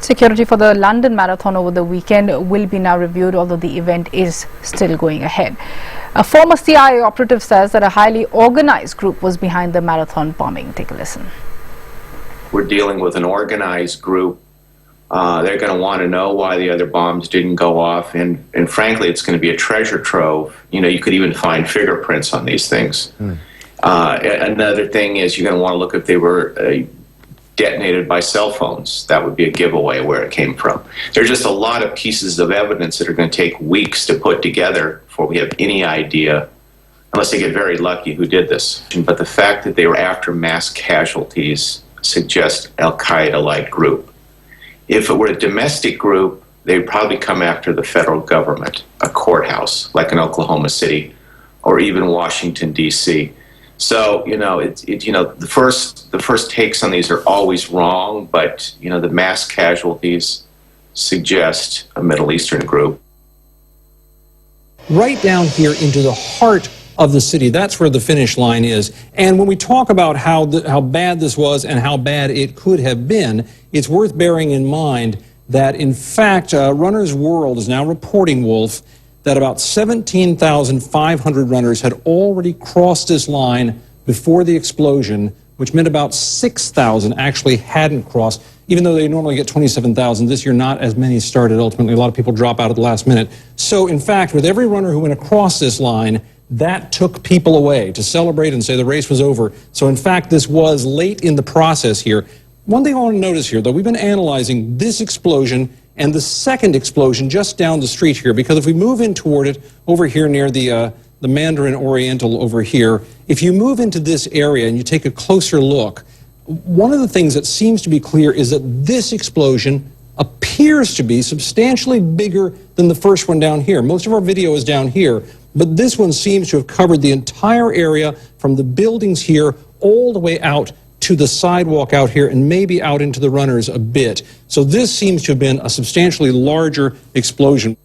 Security for the London Marathon over the weekend will be now reviewed, although the event is still going ahead. A former CIA operative says that a highly organized group was behind the marathon bombing. Take a listen. We're dealing with an organized group. They're going to want to know why the other bombs didn't go off, and frankly, it's going to be a treasure trove. You know, you could even find fingerprints on these things. Another thing is you're going to want to look if they were detonated by cell phones. That would be a giveaway where it came from. There's just a lot of pieces of evidence that are going to take weeks to put together before we have any idea, unless they get very lucky, who did this. But the fact that they were after mass casualties suggests Al-Qaeda-like group. If it were a domestic group, they'd probably come after the federal government, a courthouse, like in Oklahoma City, or even Washington, D.C. So, you know, the first takes on these are always wrong, but, you know, the mass casualties suggest a Middle Eastern group. Right down here into the heart of the city, that's where the finish line is. And when we talk about how bad this was and how bad it could have been, it's worth bearing in mind that, in fact, Runner's World is now reporting, Wolf, that about 17,500 runners had already crossed this line before the explosion, which meant about 6,000 actually hadn't crossed. Even though they normally get 27,000, this year not as many started ultimately. A lot of people drop out at the last minute. So, in fact, with every runner who went across this line, that took people away to celebrate and say the race was over. So, in fact, this was late in the process here. One thing I want to notice here, though, we've been analyzing this explosion and the second explosion just down the street here, because if we move in toward it over here near the Mandarin Oriental over here, if you move into this area and you take a closer look, one of the things that seems to be clear is that this explosion appears to be substantially bigger than the first one down here. Most of our video is down here, but this one seems to have covered the entire area from the buildings here all the way out to the sidewalk out here and maybe out into the runners a bit. So this seems to have been a substantially larger explosion.